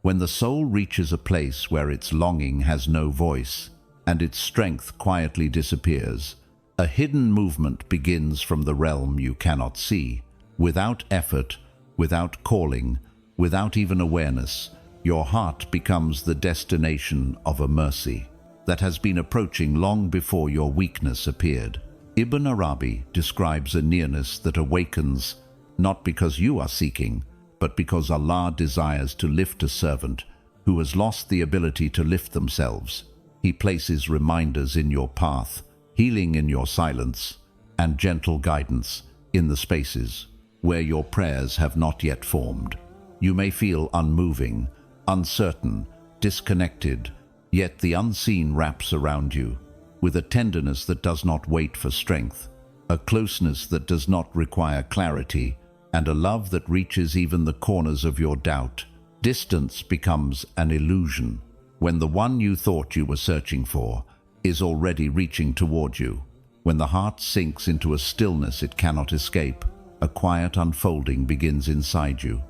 When the soul reaches a place where its longing has no voice and its strength quietly disappears, a hidden movement begins from the realm you cannot see. Without effort, without calling, without even awareness, your heart becomes the destination of a mercy that has been approaching long before your weakness appeared. Ibn Arabi describes a nearness that awakens not because you are seeking, but because Allah desires to lift a servant who has lost the ability to lift themselves. He places reminders in your path, healing in your silence, and gentle guidance in the spaces where your prayers have not yet formed. You may feel unmoving, uncertain, disconnected, yet the unseen wraps around you with a tenderness that does not wait for strength, a closeness that does not require clarity, and a love that reaches even the corners of your doubt. Distance becomes an illusion when the one you thought you were searching for is already reaching toward you. When the heart sinks into a stillness it cannot escape, a quiet unfolding begins inside you.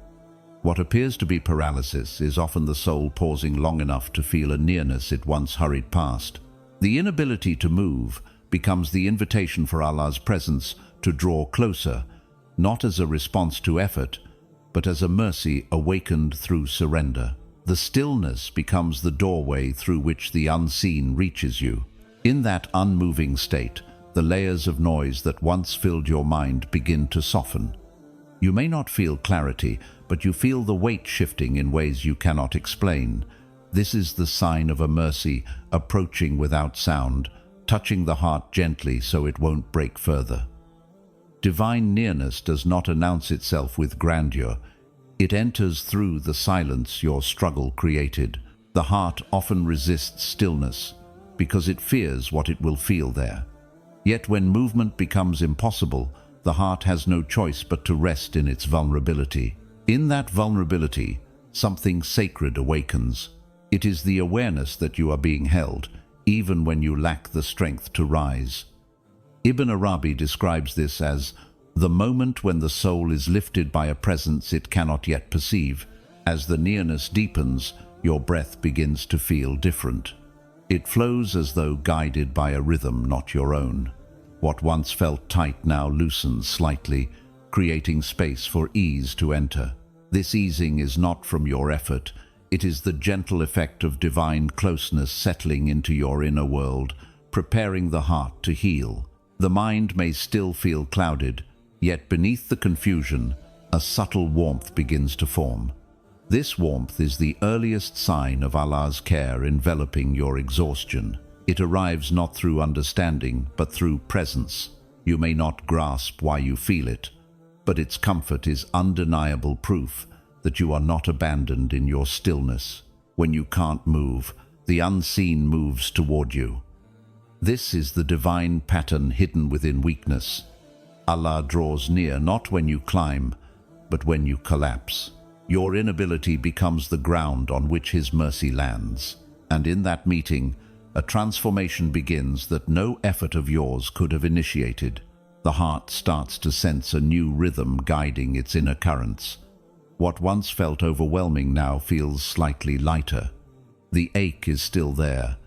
What appears to be paralysis is often the soul pausing long enough to feel a nearness it once hurried past. The inability to move becomes the invitation for Allah's presence to draw closer, not as a response to effort, but as a mercy awakened through surrender. The stillness becomes the doorway through which the unseen reaches you. In that unmoving state, the layers of noise that once filled your mind begin to soften. You may not feel clarity, but you feel the weight shifting in ways you cannot explain. This is the sign of a mercy approaching without sound, touching the heart gently so it won't break further. Divine nearness does not announce itself with grandeur. It enters through the silence your struggle created. The heart often resists stillness because it fears what it will feel there. Yet when movement becomes impossible, the heart has no choice but to rest in its vulnerability. In that vulnerability, something sacred awakens. It is the awareness that you are being held, even when you lack the strength to rise. Ibn Arabi describes this as the moment when the soul is lifted by a presence it cannot yet perceive. As the nearness deepens, your breath begins to feel different. It flows as though guided by a rhythm not your own. What once felt tight now loosens slightly, creating space for ease to enter. This easing is not from your effort. It is the gentle effect of divine closeness settling into your inner world, preparing the heart to heal. The mind may still feel clouded, yet beneath the confusion, a subtle warmth begins to form. This warmth is the earliest sign of Allah's care enveloping your exhaustion. It arrives not through understanding, but through presence. You may not grasp why you feel it, but its comfort is undeniable proof that you are not abandoned in your stillness. When you can't move, the unseen moves toward you. This is the divine pattern hidden within weakness. Allah draws near not when you climb, but when you collapse. Your inability becomes the ground on which His mercy lands. And in that meeting, a transformation begins that no effort of yours could have initiated. The heart starts to sense a new rhythm guiding its inner currents. What once felt overwhelming now feels slightly lighter. The ache is still there,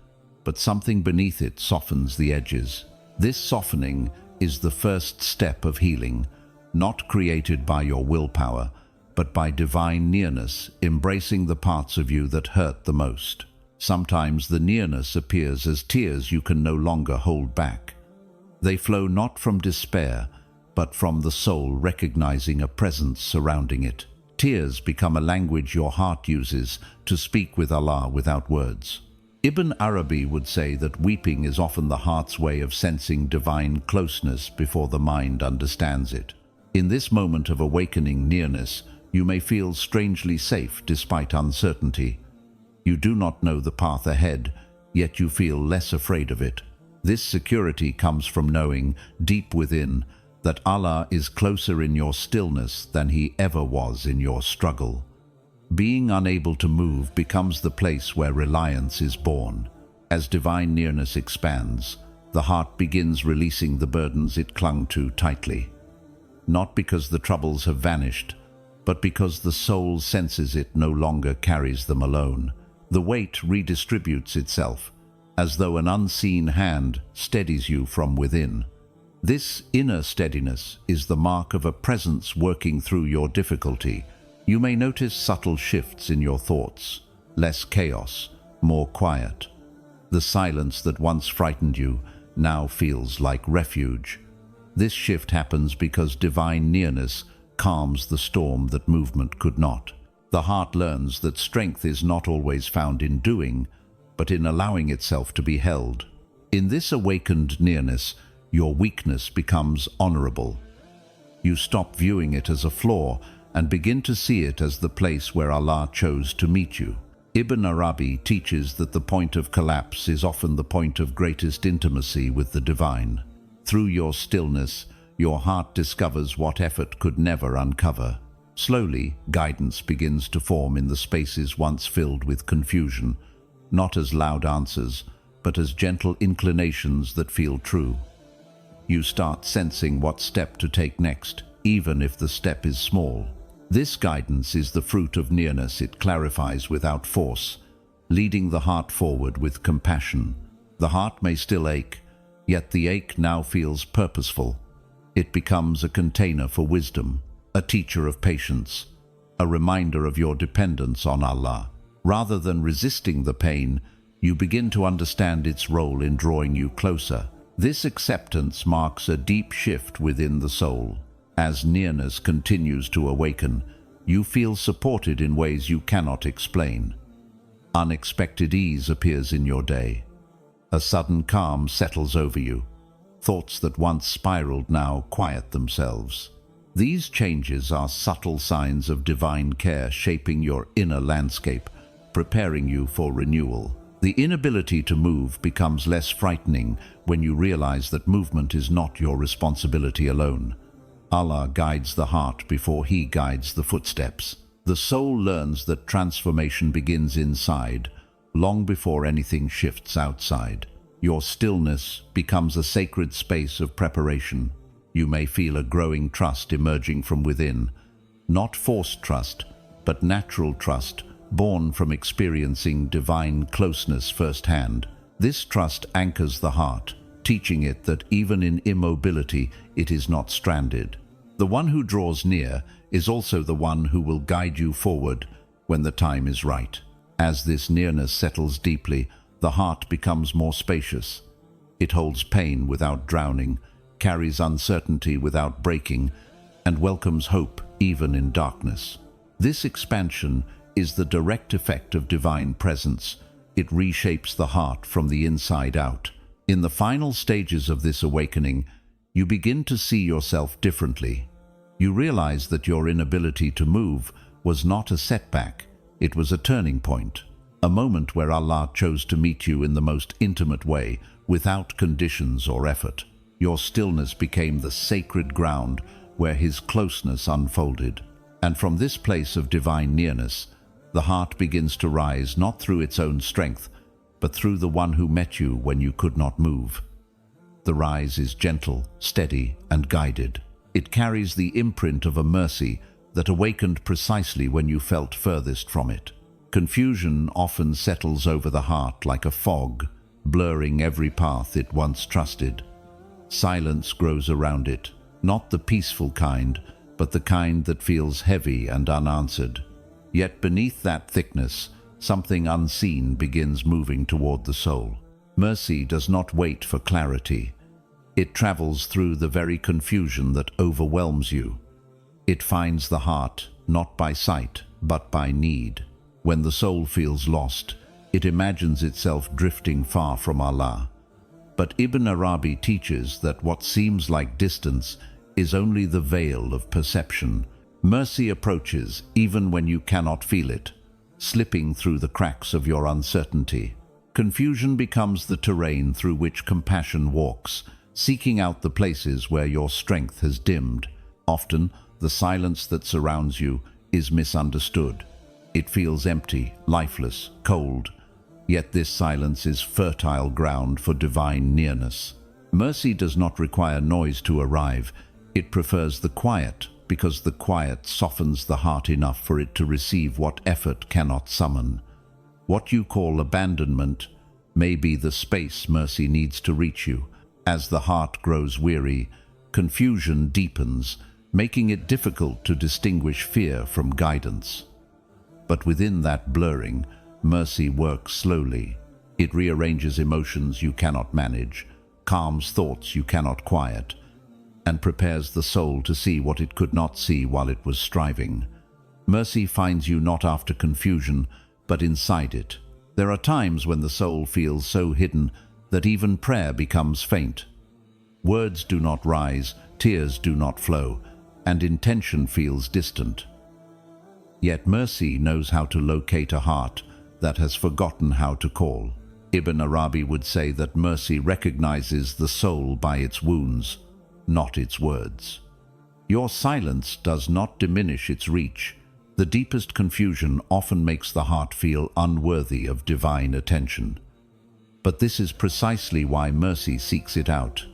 but something beneath it softens the edges. This softening is the first step of healing, not created by your willpower, but by divine nearness, embracing the parts of you that hurt the most. Sometimes the nearness appears as tears you can no longer hold back. They flow not from despair, but from the soul recognizing a presence surrounding it. Tears become a language your heart uses to speak with Allah without words. Ibn Arabi would say that weeping is often the heart's way of sensing divine closeness before the mind understands it. In this moment of awakening nearness, you may feel strangely safe despite uncertainty. You do not know the path ahead, yet you feel less afraid of it. This security comes from knowing, deep within, that Allah is closer in your stillness than He ever was in your struggle. Being unable to move becomes the place where reliance is born. As divine nearness expands, the heart begins releasing the burdens it clung to tightly. Not because the troubles have vanished, but because the soul senses it no longer carries them alone. The weight redistributes itself, as though an unseen hand steadies you from within. This inner steadiness is the mark of a presence working through your difficulty. You may notice subtle shifts in your thoughts, less chaos, more quiet. The silence that once frightened you now feels like refuge. This shift happens because divine nearness calms the storm that movement could not. The heart learns that strength is not always found in doing, but in allowing itself to be held. In this awakened nearness, your weakness becomes honorable. You stop viewing it as a flaw and begin to see it as the place where Allah chose to meet you. Ibn Arabi teaches that the point of collapse is often the point of greatest intimacy with the divine. Through your stillness, your heart discovers what effort could never uncover. Slowly, guidance begins to form in the spaces once filled with confusion, not as loud answers, but as gentle inclinations that feel true. You start sensing what step to take next, even if the step is small. This guidance is the fruit of nearness. It clarifies without force, leading the heart forward with compassion. The heart may still ache, yet the ache now feels purposeful. It becomes a container for wisdom, a teacher of patience, a reminder of your dependence on Allah. Rather than resisting the pain, you begin to understand its role in drawing you closer. This acceptance marks a deep shift within the soul. As nearness continues to awaken, you feel supported in ways you cannot explain. Unexpected ease appears in your day. A sudden calm settles over you. Thoughts that once spiraled now quiet themselves. These changes are subtle signs of divine care shaping your inner landscape, preparing you for renewal. The inability to move becomes less frightening when you realize that movement is not your responsibility alone. Allah guides the heart before He guides the footsteps. The soul learns that transformation begins inside, long before anything shifts outside. Your stillness becomes a sacred space of preparation. You may feel a growing trust emerging from within. Not forced trust, but natural trust, born from experiencing divine closeness firsthand. This trust anchors the heart, teaching it that even in immobility, it is not stranded. The one who draws near is also the one who will guide you forward when the time is right. As this nearness settles deeply, the heart becomes more spacious. It holds pain without drowning, carries uncertainty without breaking, and welcomes hope even in darkness. This expansion is the direct effect of divine presence. It reshapes the heart from the inside out. In the final stages of this awakening, you begin to see yourself differently. You realize that your inability to move was not a setback, it was a turning point, a moment where Allah chose to meet you in the most intimate way, without conditions or effort. Your stillness became the sacred ground where His closeness unfolded. And from this place of divine nearness, the heart begins to rise not through its own strength, but through the one who met you when you could not move. The rise is gentle, steady, and guided. It carries the imprint of a mercy that awakened precisely when you felt furthest from it. Confusion often settles over the heart like a fog, blurring every path it once trusted. Silence grows around it, not the peaceful kind, but the kind that feels heavy and unanswered. Yet beneath that thickness, something unseen begins moving toward the soul. Mercy does not wait for clarity. It travels through the very confusion that overwhelms you. It finds the heart, not by sight, but by need. When the soul feels lost, it imagines itself drifting far from Allah. But Ibn Arabi teaches that what seems like distance is only the veil of perception. Mercy approaches even when you cannot feel it, slipping through the cracks of your uncertainty. Confusion becomes the terrain through which compassion walks, seeking out the places where your strength has dimmed. Often, the silence that surrounds you is misunderstood. It feels empty, lifeless, cold. Yet this silence is fertile ground for divine nearness. Mercy does not require noise to arrive. It prefers the quiet, because the quiet softens the heart enough for it to receive what effort cannot summon. What you call abandonment may be the space mercy needs to reach you. As the heart grows weary, confusion deepens, making it difficult to distinguish fear from guidance. But within that blurring, mercy works slowly. It rearranges emotions you cannot manage, calms thoughts you cannot quiet, and prepares the soul to see what it could not see while it was striving. Mercy finds you not after confusion, but inside it. There are times when the soul feels so hidden that even prayer becomes faint. Words do not rise, tears do not flow, and intention feels distant. Yet mercy knows how to locate a heart that has forgotten how to call. Ibn Arabi would say that mercy recognizes the soul by its wounds, not its words. Your silence does not diminish its reach. The deepest confusion often makes the heart feel unworthy of divine attention. But this is precisely why mercy seeks it out.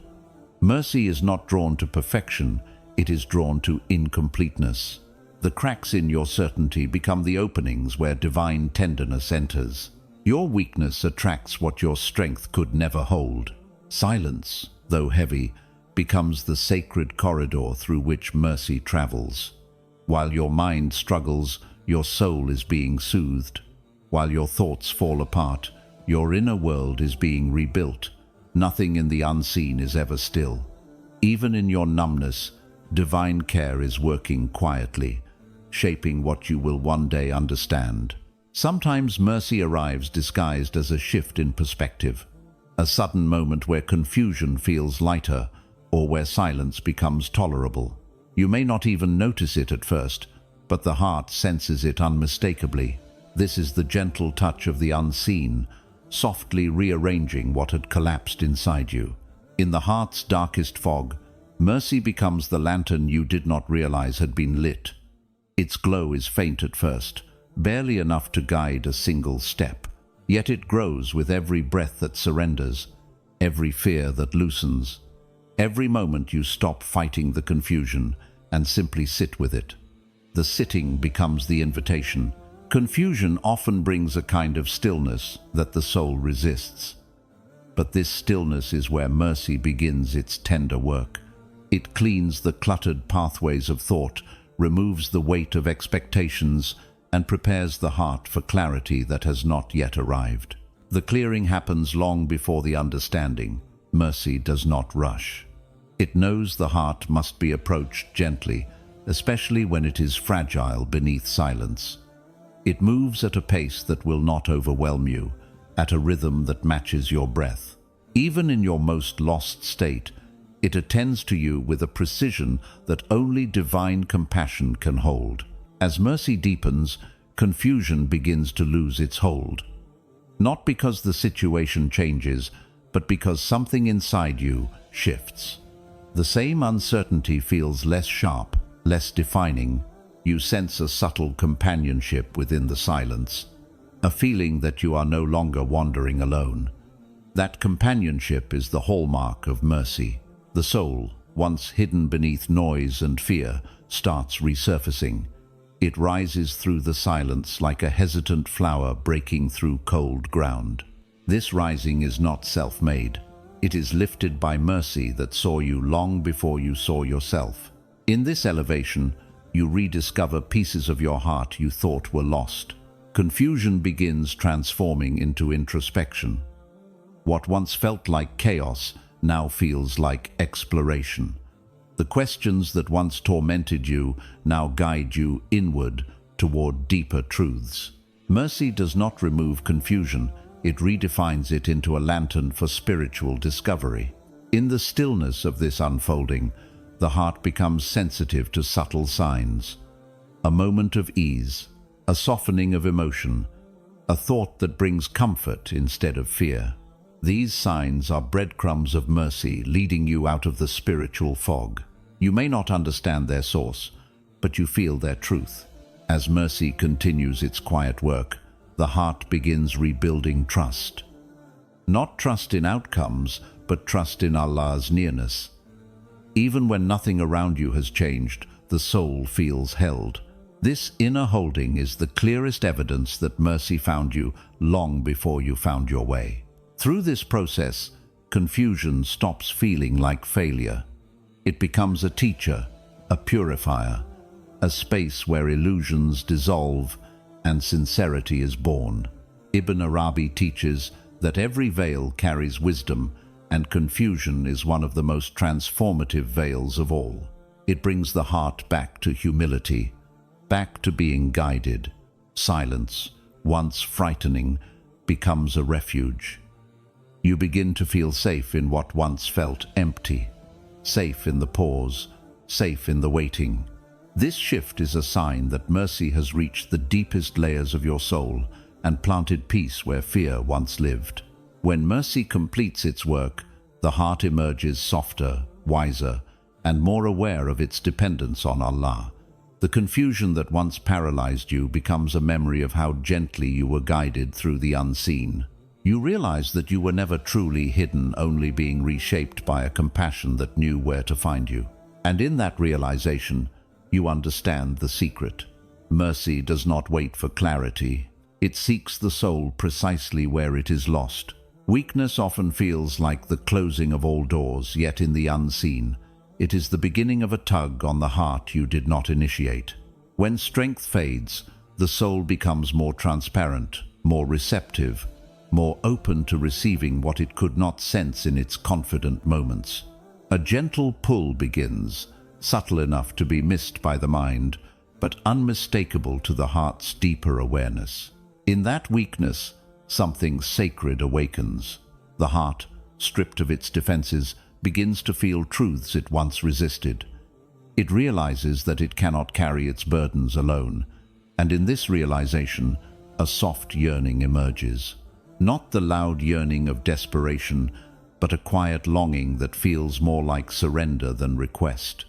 Mercy is not drawn to perfection, it is drawn to incompleteness. The cracks in your certainty become the openings where divine tenderness enters. Your weakness attracts what your strength could never hold. Silence, though heavy, becomes the sacred corridor through which mercy travels. While your mind struggles, your soul is being soothed. While your thoughts fall apart, your inner world is being rebuilt. Nothing in the unseen is ever still. Even in your numbness, divine care is working quietly, shaping what you will one day understand. Sometimes mercy arrives disguised as a shift in perspective, a sudden moment where confusion feels lighter or where silence becomes tolerable. You may not even notice it at first, but the heart senses it unmistakably. This is the gentle touch of the unseen, softly rearranging what had collapsed inside you. In the heart's darkest fog, mercy becomes the lantern you did not realize had been lit. Its glow is faint at first, barely enough to guide a single step. Yet it grows with every breath that surrenders, every fear that loosens, every moment you stop fighting the confusion and simply sit with it. The sitting becomes the invitation. Confusion often brings a kind of stillness that the soul resists. But this stillness is where mercy begins its tender work. It cleans the cluttered pathways of thought, removes the weight of expectations, and prepares the heart for clarity that has not yet arrived. The clearing happens long before the understanding. Mercy does not rush. It knows the heart must be approached gently, especially when it is fragile beneath silence. It moves at a pace that will not overwhelm you, at a rhythm that matches your breath. Even in your most lost state, it attends to you with a precision that only divine compassion can hold. As mercy deepens, confusion begins to lose its hold. Not because the situation changes, but because something inside you shifts. The same uncertainty feels less sharp, less defining. You sense a subtle companionship within the silence, a feeling that you are no longer wandering alone. That companionship is the hallmark of mercy. The soul, once hidden beneath noise and fear, starts resurfacing. It rises through the silence like a hesitant flower breaking through cold ground. This rising is not self-made. It is lifted by mercy that saw you long before you saw yourself. In this elevation, you rediscover pieces of your heart you thought were lost. Confusion begins transforming into introspection. What once felt like chaos now feels like exploration. The questions that once tormented you now guide you inward toward deeper truths. Mercy does not remove confusion, it redefines it into a lantern for spiritual discovery. In the stillness of this unfolding, the heart becomes sensitive to subtle signs. A moment of ease, a softening of emotion, a thought that brings comfort instead of fear. These signs are breadcrumbs of mercy leading you out of the spiritual fog. You may not understand their source, but you feel their truth. As mercy continues its quiet work, the heart begins rebuilding trust. Not trust in outcomes, but trust in Allah's nearness. Even when nothing around you has changed, the soul feels held. This inner holding is the clearest evidence that mercy found you long before you found your way. Through this process, confusion stops feeling like failure. It becomes a teacher, a purifier, a space where illusions dissolve and sincerity is born. Ibn Arabi teaches that every veil carries wisdom, and confusion is one of the most transformative veils of all. It brings the heart back to humility, back to being guided. Silence, once frightening, becomes a refuge. You begin to feel safe in what once felt empty, safe in the pause, safe in the waiting. This shift is a sign that mercy has reached the deepest layers of your soul and planted peace where fear once lived. When mercy completes its work, the heart emerges softer, wiser, and more aware of its dependence on Allah. The confusion that once paralyzed you becomes a memory of how gently you were guided through the unseen. You realize that you were never truly hidden, only being reshaped by a compassion that knew where to find you. And in that realization, you understand the secret. Mercy does not wait for clarity. It seeks the soul precisely where it is lost. Weakness often feels like the closing of all doors, yet in the unseen, it is the beginning of a tug on the heart you did not initiate. When strength fades, the soul becomes more transparent, more receptive, more open to receiving what it could not sense in its confident moments. A gentle pull begins, subtle enough to be missed by the mind, but unmistakable to the heart's deeper awareness. In that weakness, something sacred awakens. The heart, stripped of its defenses, begins to feel truths it once resisted. It realizes that it cannot carry its burdens alone, and in this realization, a soft yearning emerges. Not the loud yearning of desperation, but a quiet longing that feels more like surrender than request.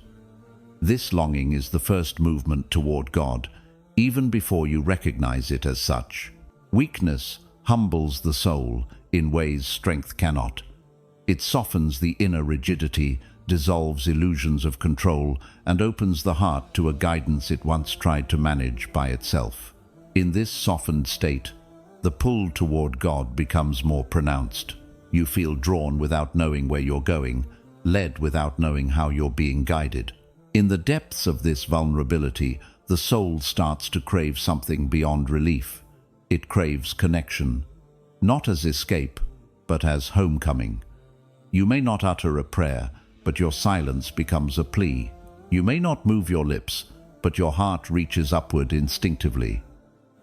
This longing is the first movement toward God, even before you recognize it as such. Weakness humbles the soul in ways strength cannot. It softens the inner rigidity, dissolves illusions of control, and opens the heart to a guidance it once tried to manage by itself. In this softened state, the pull toward God becomes more pronounced. You feel drawn without knowing where you're going, led without knowing how you're being guided. In the depths of this vulnerability, the soul starts to crave something beyond relief. It craves connection, not as escape, but as homecoming. You may not utter a prayer, but your silence becomes a plea. You may not move your lips, but your heart reaches upward instinctively.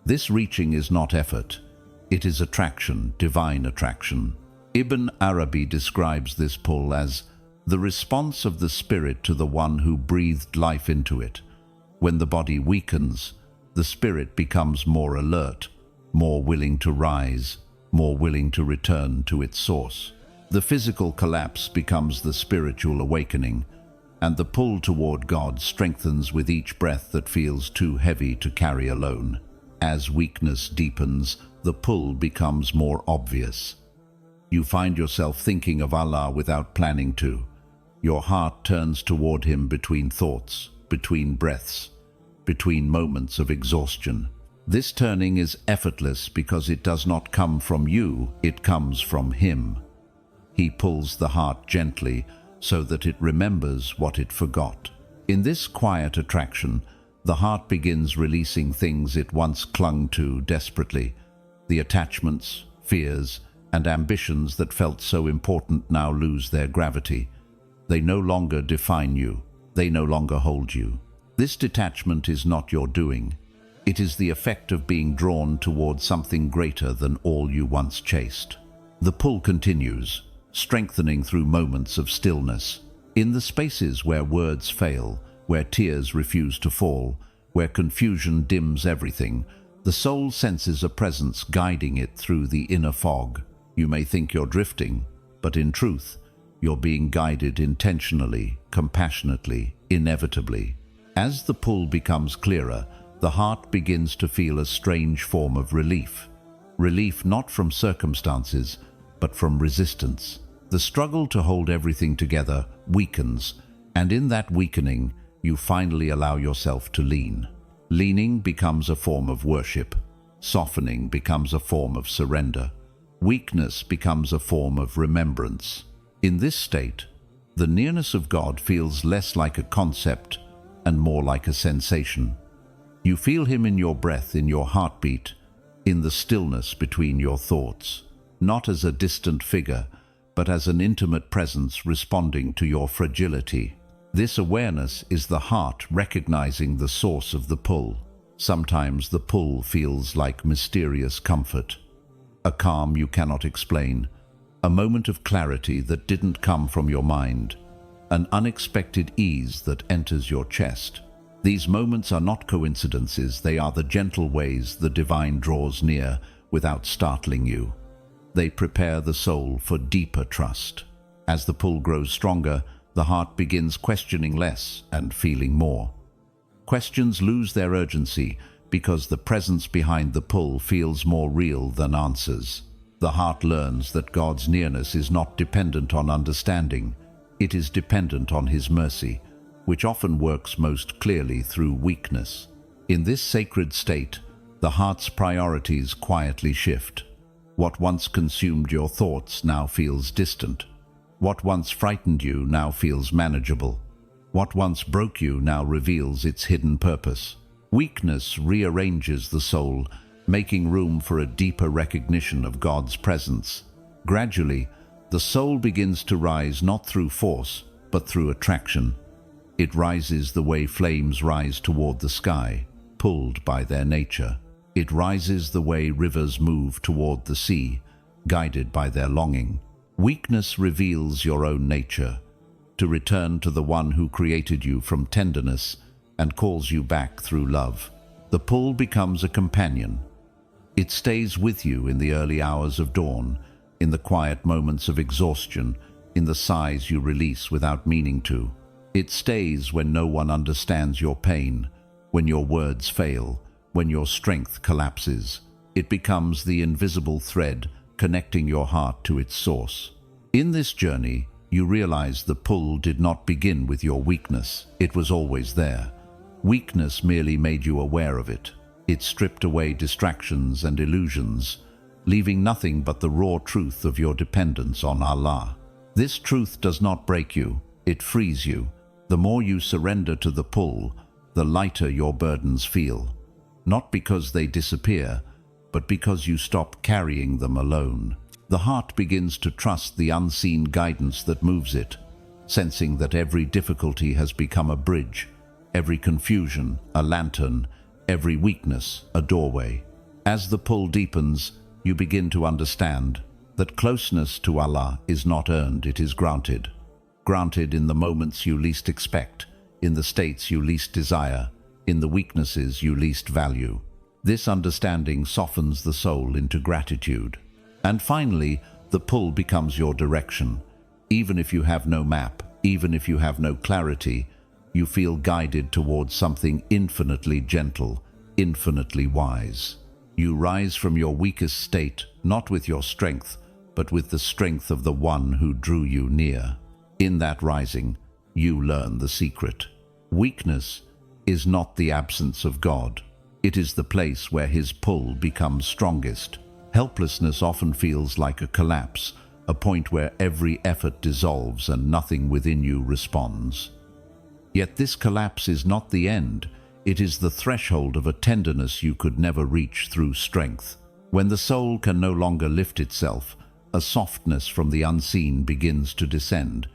This reaching is not effort. It is attraction, divine attraction. Ibn Arabi describes this pull as the response of the spirit to the one who breathed life into it. When the body weakens, the spirit becomes more alert, more willing to rise, more willing to return to its source. The physical collapse becomes the spiritual awakening, and the pull toward God strengthens with each breath that feels too heavy to carry alone. As weakness deepens, the pull becomes more obvious. You find yourself thinking of Allah without planning to. Your heart turns toward Him between thoughts, between breaths, between moments of exhaustion. This turning is effortless because it does not come from you, it comes from Him. He pulls the heart gently so that it remembers what it forgot. In this quiet attraction, the heart begins releasing things it once clung to desperately. The attachments, fears, and ambitions that felt so important now lose their gravity. They no longer define you. They no longer hold you. This detachment is not your doing. It is the effect of being drawn toward something greater than all you once chased. The pull continues, strengthening through moments of stillness. In the spaces where words fail, where tears refuse to fall, where confusion dims everything, the soul senses a presence guiding it through the inner fog. You may think you're drifting, but in truth, you're being guided intentionally, compassionately, inevitably. As the pull becomes clearer, the heart begins to feel a strange form of relief. Relief not from circumstances, but from resistance. The struggle to hold everything together weakens, and in that weakening, you finally allow yourself to lean. Leaning becomes a form of worship. Softening becomes a form of surrender. Weakness becomes a form of remembrance. In this state, the nearness of God feels less like a concept and more like a sensation. You feel Him in your breath, in your heartbeat, in the stillness between your thoughts, not as a distant figure, but as an intimate presence responding to your fragility. This awareness is the heart recognizing the source of the pull. Sometimes the pull feels like mysterious comfort, a calm you cannot explain, a moment of clarity that didn't come from your mind, an unexpected ease that enters your chest. These moments are not coincidences, they are the gentle ways the divine draws near without startling you. They prepare the soul for deeper trust. As the pull grows stronger, the heart begins questioning less and feeling more. Questions lose their urgency because the presence behind the pull feels more real than answers. The heart learns that God's nearness is not dependent on understanding, it is dependent on His mercy, which often works most clearly through weakness. In this sacred state, the heart's priorities quietly shift. What once consumed your thoughts now feels distant. What once frightened you now feels manageable. What once broke you now reveals its hidden purpose. Weakness rearranges the soul, making room for a deeper recognition of God's presence. Gradually, the soul begins to rise not through force, but through attraction. It rises the way flames rise toward the sky, pulled by their nature. It rises the way rivers move toward the sea, guided by their longing. Weakness reveals your own nature, to return to the one who created you from tenderness and calls you back through love. The pull becomes a companion. It stays with you in the early hours of dawn, in the quiet moments of exhaustion, in the sighs you release without meaning to. It stays when no one understands your pain, when your words fail, when your strength collapses. It becomes the invisible thread connecting your heart to its source. In this journey, you realize the pull did not begin with your weakness. It was always there. Weakness merely made you aware of it. It stripped away distractions and illusions, leaving nothing but the raw truth of your dependence on Allah. This truth does not break you, it frees you. The more you surrender to the pull, the lighter your burdens feel. Not because they disappear, but because you stop carrying them alone. The heart begins to trust the unseen guidance that moves it, sensing that every difficulty has become a bridge, every confusion a lantern, every weakness a doorway. As the pull deepens, you begin to understand that closeness to Allah is not earned, it is granted. Granted in the moments you least expect, in the states you least desire, in the weaknesses you least value. This understanding softens the soul into gratitude. And finally, the pull becomes your direction. Even if you have no map, even if you have no clarity, you feel guided towards something infinitely gentle, infinitely wise. You rise from your weakest state, not with your strength, but with the strength of the one who drew you near. In that rising, you learn the secret. Weakness is not the absence of God. It is the place where His pull becomes strongest. Helplessness often feels like a collapse, a point where every effort dissolves and nothing within you responds. Yet this collapse is not the end. It is the threshold of a tenderness you could never reach through strength. When the soul can no longer lift itself, a softness from the unseen begins to descend.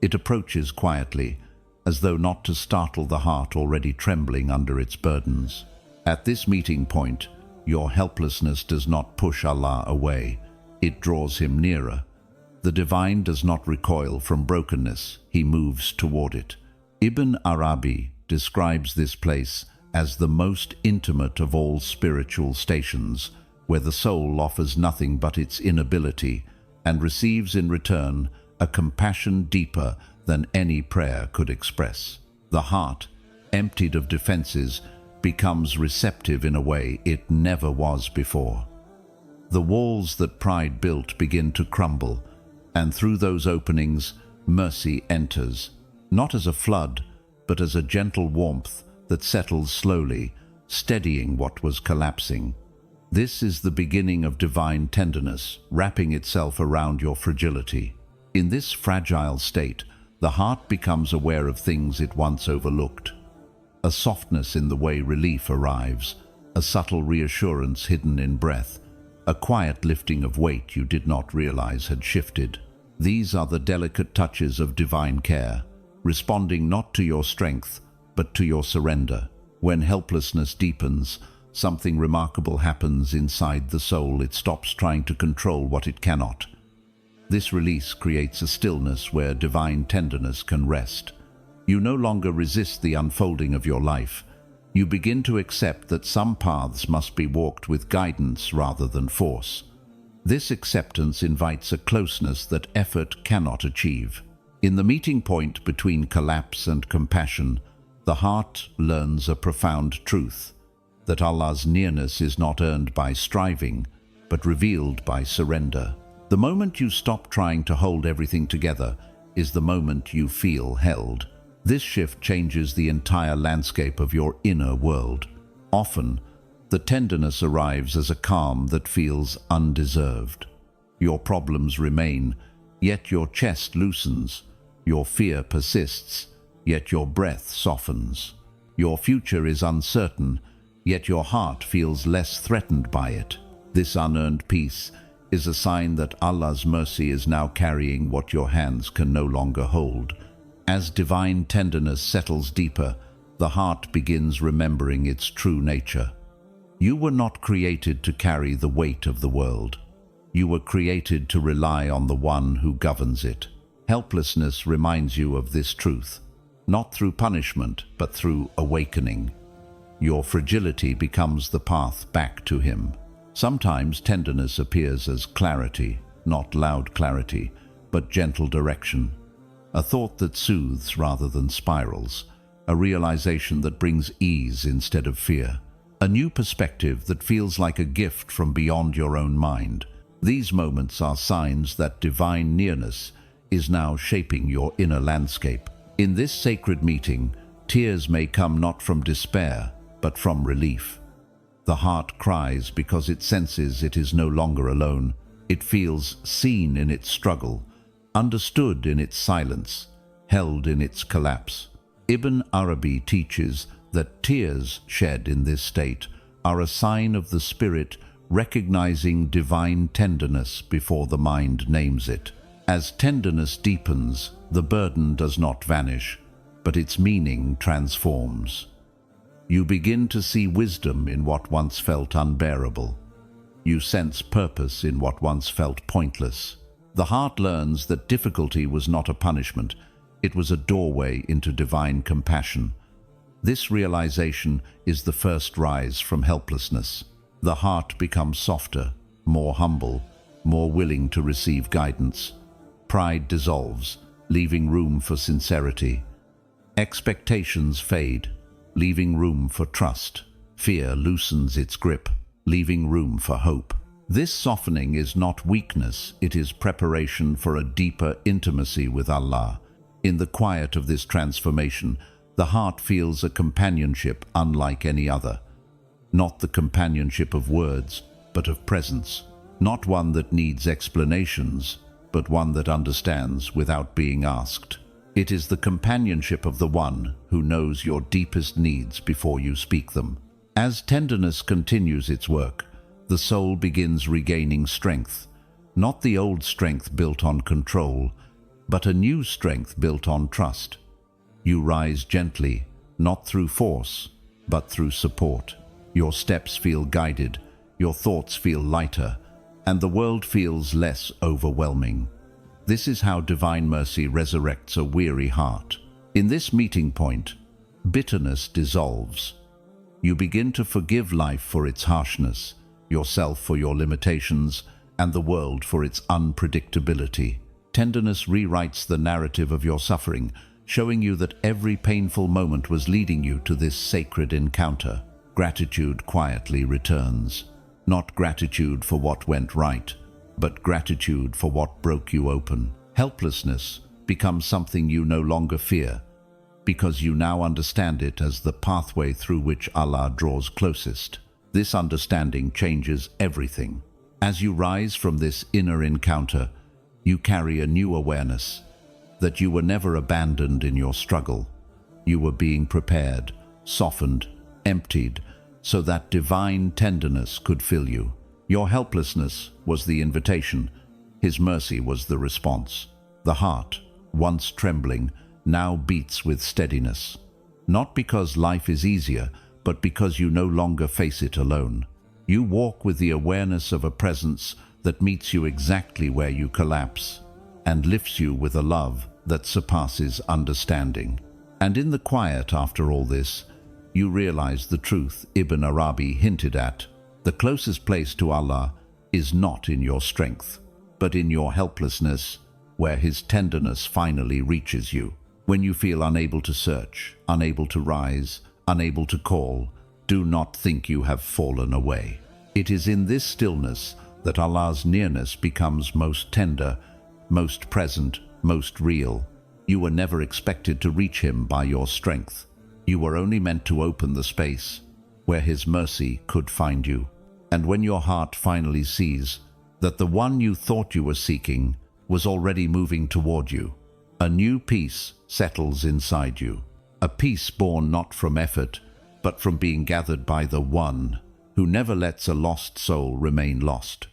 It approaches quietly, as though not to startle the heart already trembling under its burdens. At this meeting point, your helplessness does not push Allah away, it draws Him nearer. The divine does not recoil from brokenness, He moves toward it. Ibn Arabi describes this place as the most intimate of all spiritual stations, where the soul offers nothing but its inability and receives in return a compassion deeper than any prayer could express. The heart, emptied of defenses, becomes receptive in a way it never was before. The walls that pride built begin to crumble, and through those openings, mercy enters, not as a flood, but as a gentle warmth that settles slowly, steadying what was collapsing. This is the beginning of divine tenderness, wrapping itself around your fragility. In this fragile state, the heart becomes aware of things it once overlooked. A softness in the way relief arrives, a subtle reassurance hidden in breath, a quiet lifting of weight you did not realize had shifted. These are the delicate touches of divine care, responding not to your strength, but to your surrender. When helplessness deepens, something remarkable happens inside the soul. It stops trying to control what it cannot. This release creates a stillness where divine tenderness can rest. You no longer resist the unfolding of your life. You begin to accept that some paths must be walked with guidance rather than force. This acceptance invites a closeness that effort cannot achieve. In the meeting point between collapse and compassion, the heart learns a profound truth, that Allah's nearness is not earned by striving, but revealed by surrender. The moment you stop trying to hold everything together is the moment you feel held. This shift changes the entire landscape of your inner world. Often, the tenderness arrives as a calm that feels undeserved. Your problems remain, yet your chest loosens. Your fear persists, yet your breath softens. Your future is uncertain, yet your heart feels less threatened by it. This unearned peace is a sign that Allah's mercy is now carrying what your hands can no longer hold. As divine tenderness settles deeper, the heart begins remembering its true nature. You were not created to carry the weight of the world. You were created to rely on the one who governs it. Helplessness reminds you of this truth, not through punishment, but through awakening. Your fragility becomes the path back to Him. Sometimes tenderness appears as clarity, not loud clarity, but gentle direction. A thought that soothes rather than spirals, a realization that brings ease instead of fear, a new perspective that feels like a gift from beyond your own mind. These moments are signs that divine nearness is now shaping your inner landscape. In this sacred meeting, tears may come not from despair, but from relief. The heart cries because it senses it is no longer alone. It feels seen in its struggle, understood in its silence, held in its collapse. Ibn Arabi teaches that tears shed in this state are a sign of the spirit recognizing divine tenderness before the mind names it. As tenderness deepens, the burden does not vanish, but its meaning transforms. You begin to see wisdom in what once felt unbearable. You sense purpose in what once felt pointless. The heart learns that difficulty was not a punishment, it was a doorway into divine compassion. This realization is the first rise from helplessness. The heart becomes softer, more humble, more willing to receive guidance. Pride dissolves, leaving room for sincerity. Expectations fade, leaving room for trust. Fear loosens its grip, leaving room for hope. This softening is not weakness, it is preparation for a deeper intimacy with Allah. In the quiet of this transformation, the heart feels a companionship unlike any other. Not the companionship of words, but of presence. Not one that needs explanations, but one that understands without being asked. It is the companionship of the one who knows your deepest needs before you speak them. As tenderness continues its work, the soul begins regaining strength, not the old strength built on control, but a new strength built on trust. You rise gently, not through force, but through support. Your steps feel guided, your thoughts feel lighter, and the world feels less overwhelming. This is how divine mercy resurrects a weary heart. In this meeting point, bitterness dissolves. You begin to forgive life for its harshness, yourself for your limitations, and the world for its unpredictability. Tenderness rewrites the narrative of your suffering, showing you that every painful moment was leading you to this sacred encounter. Gratitude quietly returns. Not gratitude for what went right, but gratitude for what broke you open. Helplessness becomes something you no longer fear, because you now understand it as the pathway through which Allah draws closest. This understanding changes everything. As you rise from this inner encounter, you carry a new awareness that you were never abandoned in your struggle. You were being prepared, softened, emptied, so that divine tenderness could fill you. Your helplessness was the invitation. His mercy was the response. The heart, once trembling, now beats with steadiness. Not because life is easier, but because you no longer face it alone. You walk with the awareness of a presence that meets you exactly where you collapse and lifts you with a love that surpasses understanding. And in the quiet after all this, you realize the truth Ibn Arabi hinted at. The closest place to Allah is not in your strength, but in your helplessness, where His tenderness finally reaches you. When you feel unable to search, unable to rise, unable to call, do not think you have fallen away. It is in this stillness that Allah's nearness becomes most tender, most present, most real. You were never expected to reach Him by your strength. You were only meant to open the space where His mercy could find you. And when your heart finally sees that the one you thought you were seeking was already moving toward you, a new peace settles inside you. A peace born not from effort, but from being gathered by the One who never lets a lost soul remain lost.